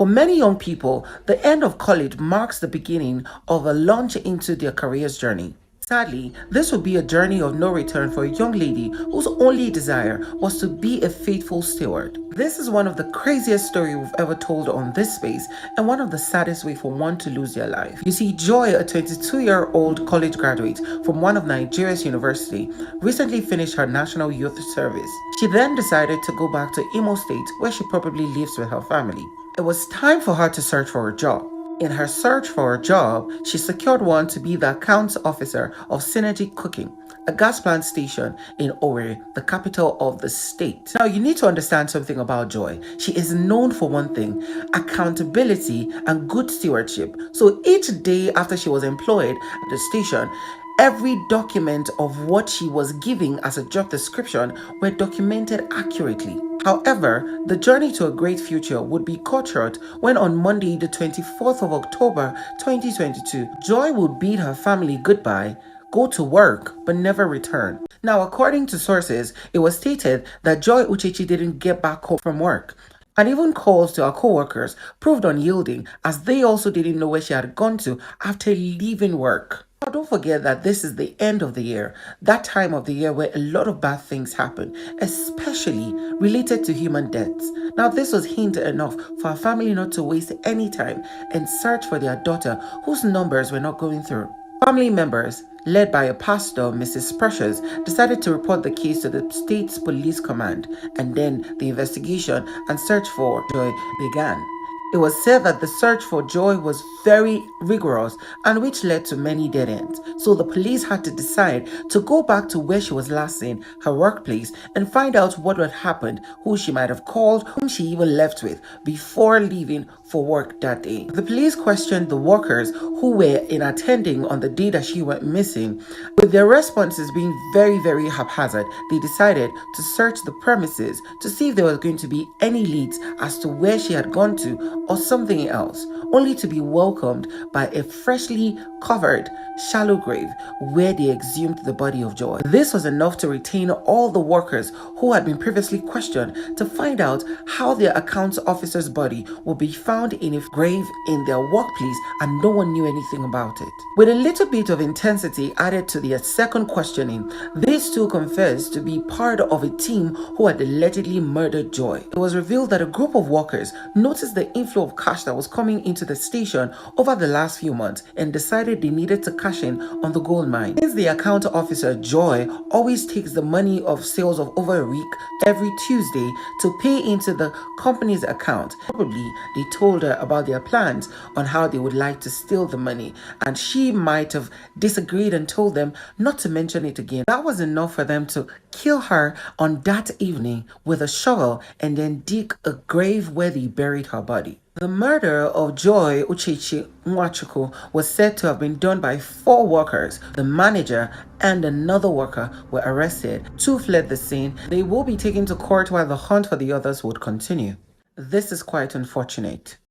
For many young people, the end of college marks the beginning of a launch into their career's journey. Sadly, this would be a journey of no return for a young lady whose only desire was to be a faithful steward. This is one of the craziest stories we've ever told on this space and one of the saddest ways for one to lose their life. You see, Joy, a 22-year-old college graduate from one of Nigeria's university, recently finished her national youth service. She then decided to go back to Imo State, where she probably lives with her family. It was time for her to search for a job. In her search for a job, she secured one to be the accounts officer of Synergy Cooking, a gas plant station in Owerri, the capital of the state. Now, you need to understand something about Joy. She is known for one thing: accountability and good stewardship. So each day after she was employed at the station, every document of what she was giving as a job description were documented accurately. However, the journey to a great future would be cut short when on Monday, the 24th of October 2022, Joy would bid her family goodbye, go to work, but never return. Now, according to sources, it was stated that Joy Uchechi didn't get back home from work. And even calls to her co-workers proved unyielding, as they also didn't know where she had gone to after leaving work. Now, don't forget that this is the end of the year, that time of the year where a lot of bad things happen, especially related to human deaths. Now, this was hint enough for our family not to waste any time and search for their daughter, whose numbers were not going through. Family members, led by a pastor, Mrs. Precious, decided to report the case to the state's police command, and then the investigation and search for Joy began. It was said that the search for Joy was very rigorous and which led to many dead ends. So the police had to decide to go back to where she was last seen, her workplace, and find out what had happened, who she might have called, whom she even left with before leaving for work that day. The police questioned the workers who were in attending on the day that she went missing. With their responses being very haphazard, they decided to search the premises to see if there was going to be any leads as to where she had gone to or something else, only to be welcomed by a freshly covered shallow grave where they exhumed the body of Joy. This was enough to retain all the workers who had been previously questioned to find out how their accounts officer's body would be found in a grave in their workplace, and no one knew anything about it. With a little bit of intensity added to their second questioning, these two confessed to be part of a team who had allegedly murdered Joy. It was revealed that a group of workers noticed the inflow of cash that was coming into the station over the last few months and decided they needed to cash in on the gold mine. Since the account officer, Joy, always takes the money of sales of over a week every Tuesday to pay into the company's account, probably they told her about their plans on how they would like to steal the money, and she might have disagreed and told them not to mention it again. That was enough for them to kill her on that evening with a shovel and then dig a grave where they buried her body. The murder of Joy Uchechi was said to have been done by 4 workers. The manager and another worker were arrested. 2 fled the scene. They will be taken to court while the hunt for the others would continue. This is quite unfortunate.